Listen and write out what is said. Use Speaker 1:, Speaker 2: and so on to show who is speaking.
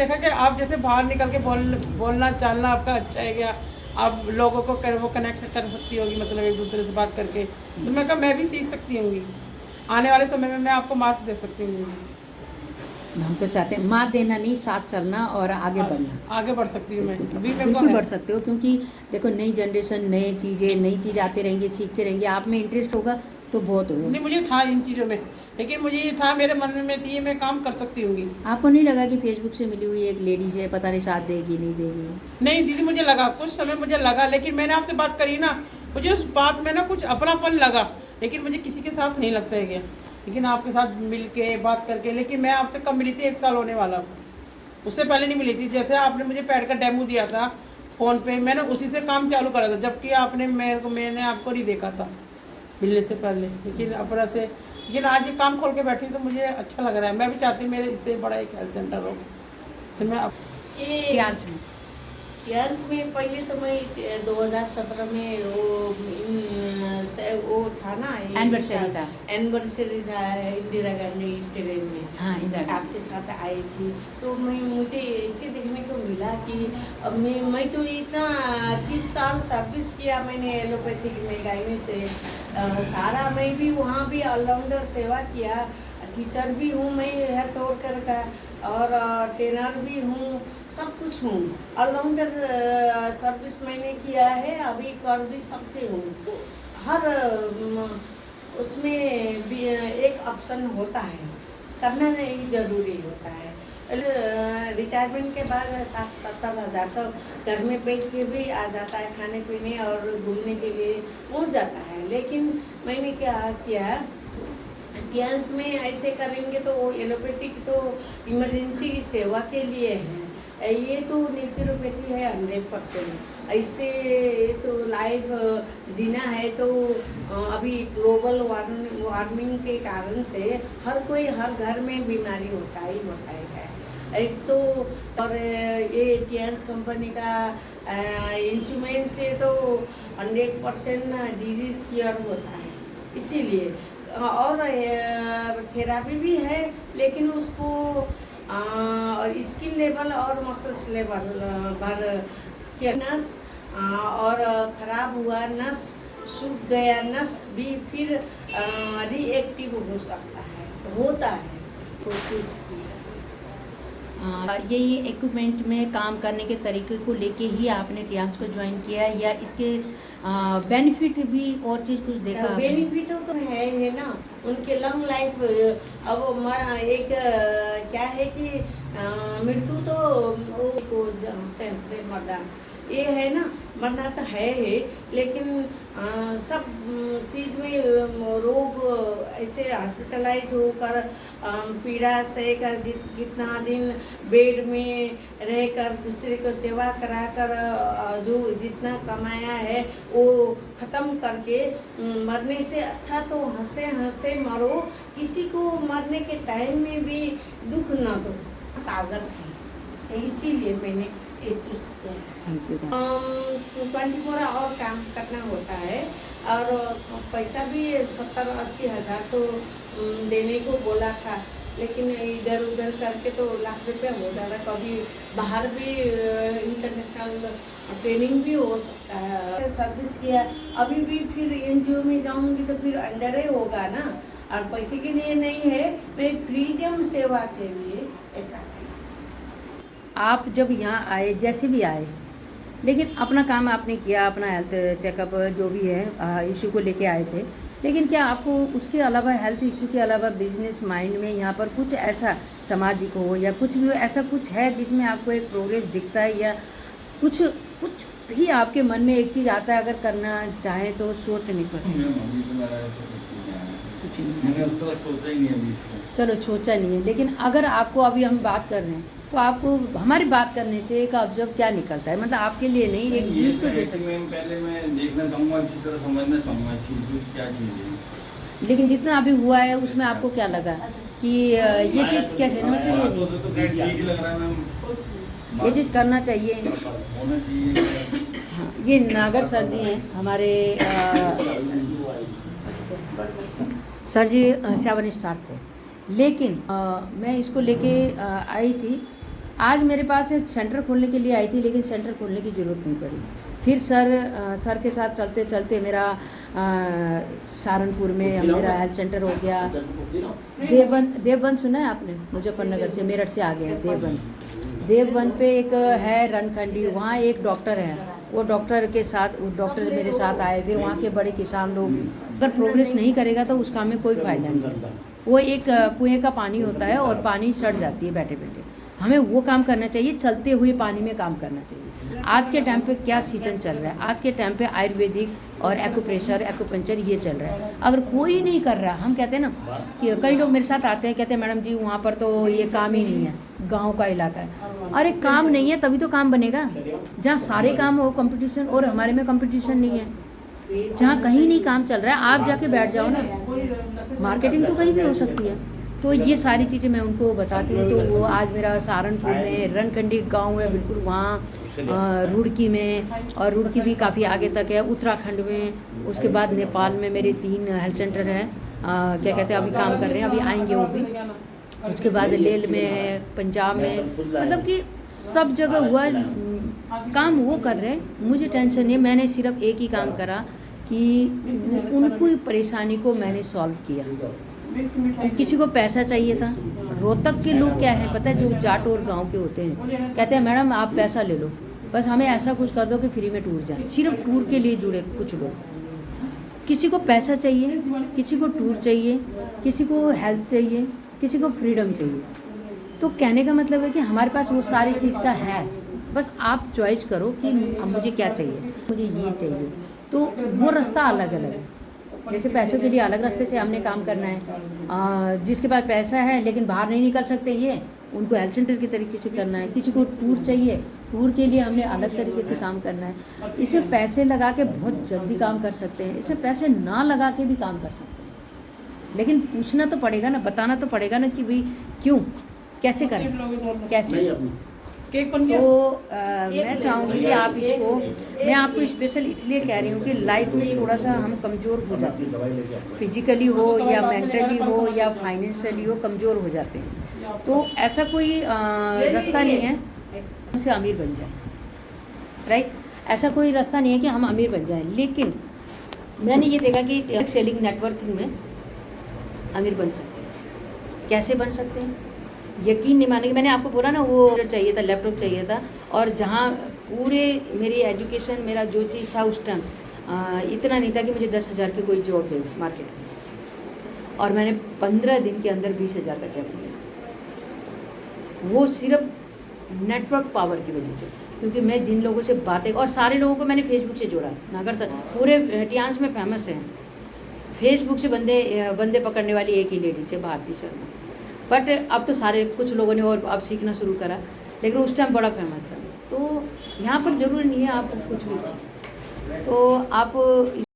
Speaker 1: देखा कि आप जैसे बाहर निकल के बोलना चालना आपका अच्छा है क्या, आप लोगों को वो कनेक्ट कर सकती होगी, मतलब एक दूसरे से बात करके। तो मैं कहा मैं भी सीख सकती होंगी, आने वाले समय में मैं आपको मार्क्स दे सकती हूँ।
Speaker 2: हम तो चाहते हैं मात देना नहीं, साथ चलना और आगे बढ़ना।
Speaker 1: आगे बढ़ सकती हूँ मैं, अभी मेरे को
Speaker 2: बिल्कुल
Speaker 1: है।
Speaker 2: बढ़ सकते हो, क्योंकि देखो नई जनरेशन नई चीज़ आती रहेंगी, सीखते रहेंगे। आप में इंटरेस्ट होगा तो बहुत होगा।
Speaker 1: नहीं मुझे था इन चीज़ों में, लेकिन मुझे ये था मेरे मन में थी मैं काम कर सकती हूँगी।
Speaker 2: आपको नहीं लगा कि फेसबुक से मिली हुई एक लेडीज है, पता नहीं साथ देगी नहीं देगी?
Speaker 1: नहीं दीदी मुझे लगा, कुछ समय मुझे लगा, लेकिन मैंने आपसे बात करी ना, मुझे उस बात में ना कुछ अपनापन लगा, लेकिन मुझे किसी के साथ नहीं लगता है क्या। लेकिन आपके साथ मिल के बात करके, लेकिन मैं आपसे कब मिली थी, 1 साल होने वाला, उससे पहले नहीं मिली थी। जैसे आपने मुझे पैड का डेमो दिया था फ़ोन पे, मैंने उसी से काम चालू करा था, जबकि आपने मैंने आपको नहीं देखा था मिलने से पहले। लेकिन अपना से, लेकिन आज ये काम खोल के बैठी तो मुझे अच्छा लग रहा है। मैं भी चाहती हूँ मेरे इससे बड़ा एक हेल्थ सेंटर हो, तो मैं
Speaker 2: प्याज में
Speaker 3: क्लास में पहले तो मैं 2017 में वो था ना,
Speaker 2: एनिवर्सरी था।
Speaker 3: एनिवर्सरी था इंदिरा गांधी स्टेडियम में।
Speaker 2: हाँ, इंदिरा गांधी।
Speaker 3: आपके साथ आई थी, तो मुझे ऐसे देखने को मिला कि मैं तो इतना 30 साल सर्विस किया मैंने एलोपैथिक में, गायनी से सारा। मैं भी वहाँ भी ऑलराउंडर सेवा किया, टीचर भी हूँ मैं हेल्थ वर्कर का, और ट्रेनर भी हूँ, सब कुछ हूँ। ऑलराउंडर सर्विस मैंने किया है, अभी कर भी सकती हूँ। हर उसमें भी एक ऑप्शन होता है, करना नहीं ज़रूरी होता है। रिटायरमेंट के बाद 60-70 हज़ार तो घर में बैठ के भी आ जाता है, खाने पीने और घूमने के लिए पहुँच जाता है। लेकिन मैंने क्या किया, कैंस में ऐसे करेंगे तो वो एलोपैथिक तो इमरजेंसी सेवा के लिए है, ये तो नेचुरोपैथी है 100%। ऐसे तो लाइफ जीना है तो अभी ग्लोबल वार्मिंग के कारण से हर कोई हर घर में बीमारी होता ही है। एक तो और ये कैंस कंपनी का इंस्ट्रूमेंट से तो 100% डिजीज़ क्योर होता है, इसीलिए। और थेरापी भी है, लेकिन उसको स्किन लेवल और मसल्स लेवल पर क्या नस और ख़राब हुआ नस, सूख गया नस भी फिर रिएक्टिव हो सकता है, होता है कोई चीज़ की।
Speaker 2: यही इक्विपमेंट में काम करने के तरीके को लेके ही आपने टियांस को ज्वाइन किया, या इसके बेनिफिट भी और चीज़ कुछ देखा?
Speaker 3: बेनिफिट तो है ना, उनके लॉन्ग लाइफ। अब एक क्या है कि मृत्यु तो वो हंसते हंसते मरना, ये है ना, मरना तो है ही, लेकिन सब चीज़ में रोग ऐसे हॉस्पिटलाइज होकर पीड़ा सहकर जितना दिन बेड में रहकर दूसरे को सेवा कराकर जो जितना कमाया है वो ख़त्म करके मरने से अच्छा तो हंसते हंसते मरो, किसी को मरने के टाइम में भी दुख ना दो, ताकत है। इसीलिए मैंने ये चूज़ किया है। 24 और काम करना होता है, और पैसा भी 70-80 हज़ार तो देने को बोला था, लेकिन इधर उधर करके तो लाख रुपये हो जाता। कभी बाहर भी इंटरनेशनल ट्रेनिंग भी हो सकता है। सर्विस किया, अभी भी फिर एनजीओ में जाऊंगी तो फिर अंडर ही होगा ना, और पैसे के लिए नहीं है, मैं फ्रीडम सेवा के लिए एक।
Speaker 2: आप जब यहाँ आए, जैसे भी आए, लेकिन अपना काम आपने किया, अपना हेल्थ चेकअप जो भी है इशू को लेके आए थे, लेकिन क्या आपको उसके अलावा, हेल्थ इशू के अलावा, बिजनेस माइंड में यहाँ पर कुछ ऐसा सामाजिक हो या कुछ भी हो, ऐसा कुछ है जिसमें आपको एक प्रोग्रेस दिखता है, या कुछ भी आपके मन में एक चीज़ आता है अगर करना चाहे तो सोच नहीं पड़ती? कुछ नहीं,
Speaker 4: मैंने उस तरह सोचा ही नहीं अभी इसको।
Speaker 2: चलो सोचा नहीं है, लेकिन अगर आपको अभी हम बात कर रहे हैं तो आपको हमारी बात करने से एक ऑब्जर्व क्या निकलता है, मतलब आपके लिए नहीं, एक
Speaker 4: ये
Speaker 2: व्यूज तो दे सकते हैं।
Speaker 4: पहले मैं देखना चाहूँगा, अच्छी तरह समझना चाहूँगा चीज़ क्या चीज़ है।
Speaker 2: लेकिन जितना अभी हुआ है उसमें आपको क्या लगा कि ये चीज़ कैसे, नमस्ते
Speaker 4: बातों से तो खैर ठीक लग रहा है मैम,
Speaker 2: ये चीज़ करना चाहिए।
Speaker 4: होना चाहिए।
Speaker 2: हाँ, ये नागर सर जी हैं हमारे, सर जी 7 स्टार थे, लेकिन मैं इसको लेके आई थी आज मेरे पास एक सेंटर खोलने के लिए आई थी, लेकिन सेंटर खोलने की ज़रूरत नहीं पड़ी। फिर सर के साथ चलते चलते मेरा सहारनपुर में मेरा हेल्थ सेंटर हो गया। देवबंद सुना है आपने? मुजफ्फरनगर से, मेरठ से आगे है देवबंद पे एक है रणखंडी, वहाँ एक डॉक्टर है। वो डॉक्टर मेरे साथ आए। फिर वहाँ के बड़े किसान लोग, अगर प्रोग्रेस नहीं करेगा तो उस काम में कोई फ़ायदा नहीं। वो एक कुएं का पानी होता है और पानी सड़ जाती है बैठे बैठे। हमें वो काम करना चाहिए, चलते हुए पानी में काम करना चाहिए। आज के टाइम पे क्या सीजन चल रहा है? आज के टाइम पे आयुर्वेदिक और एक्यूप्रेशर, एक्यूपंक्चर ये चल रहा है। अगर कोई नहीं कर रहा, हम कहते हैं ना कि कई लोग मेरे साथ आते हैं, कहते हैं मैडम जी वहाँ पर तो ये काम ही नहीं है, गाँव का इलाका है। अरे काम नहीं है तभी तो काम बनेगा। जहाँ सारे काम हो कंपटीशन, और हमारे में कंपटीशन नहीं है। जहाँ कहीं नहीं काम चल रहा है, आप जाके बैठ जाओ ना, मार्केटिंग तो कहीं भी हो सकती है। तो ये सारी चीज़ें मैं उनको बताती हूँ। तो वो आज मेरा सहारनपुर में रणखंडी गांव है बिल्कुल वहाँ, रुड़की में, और रुड़की भी काफ़ी आगे तक है, उत्तराखंड में। उसके बाद नेपाल में मेरे 3 हेल्थ सेंटर हैं, क्या कहते हैं, अभी काम कर रहे हैं, अभी आएंगे वो भी। उसके बाद लेह में है, पंजाब में, मतलब कि सब जगह हुआ काम वो कर रहे हैं। मुझे टेंशन नहीं है। मैंने सिर्फ एक ही काम करा कि उनको परेशानी को मैंने सॉल्व किया। किसी को पैसा चाहिए था। रोहतक के लोग क्या है पता है, जो जाट और गांव के होते हैं, कहते हैं मैडम आप पैसा ले लो, बस हमें ऐसा कुछ कर दो कि फ्री में टूर जाए। सिर्फ टूर के लिए जुड़े कुछ लोग। किसी को पैसा चाहिए, किसी को टूर चाहिए, किसी को हेल्थ चाहिए, किसी को फ्रीडम चाहिए। तो कहने का मतलब है कि हमारे पास वो सारी चीज़ का है, बस आप चॉइस करो कि मुझे क्या चाहिए, मुझे ये चाहिए। तो वो रास्ता अलग अलग है। जैसे पैसों के लिए अलग रास्ते से हमने काम करना है। जिसके पास पैसा है लेकिन बाहर नहीं निकल सकते, ये उनको हेल्थ सेंटर के तरीके से करना है। किसी को टूर चाहिए, टूर के लिए हमने अलग तरीके से काम करना है। इसमें पैसे लगा के बहुत जल्दी काम कर सकते हैं, इसमें पैसे ना लगा के भी काम कर सकते हैं। लेकिन पूछना तो पड़ेगा ना, बताना तो पड़ेगा ना कि भाई क्यों, कैसे करें, कैसे।
Speaker 1: केक बन गया।
Speaker 2: तो मैं चाहूँगी कि आप इसको, मैं आपको स्पेशल इसलिए कह रही हूँ कि लाइफ में थोड़ा सा हम कमज़ोर हो जाते हैं, फिजिकली हो या मेंटली हो या फाइनेंशियली हो, कमज़ोर हो जाते हैं। तो ऐसा कोई रास्ता नहीं है हमसे अमीर बन जाए, राइट? ऐसा कोई रास्ता नहीं है कि हम अमीर बन जाएं। लेकिन मैंने ये देखा कि सेलिंग नेटवर्किंग में अमीर बन सकते हैं। कैसे बन सकते हैं? यकीन नहीं मानेंगे, मैंने आपको बोला ना वो चाहिए था, लैपटॉप चाहिए था। और जहाँ पूरे मेरी एजुकेशन, मेरा जो चीज़ था उस टाइम इतना नहीं था कि मुझे 10,000 की कोई जॉब दे मार्केट में, और मैंने 15 दिन के अंदर 20,000 का चेक लिया। वो सिर्फ नेटवर्क पावर की वजह से, क्योंकि मैं जिन लोगों से बातें, और सारे लोगों को मैंने फेसबुक से जोड़ा। नागर सर पूरे टियांस में फेमस हैं, फेसबुक से बंदे पकड़ने वाली एक ही लेडी है, भारती शर्मा। बट अब तो सारे, कुछ लोगों ने और अब सीखना शुरू करा, लेकिन उस टाइम बड़ा फेमस था। तो यहाँ पर ज़रूरी नहीं है आप कुछ भी, तो आप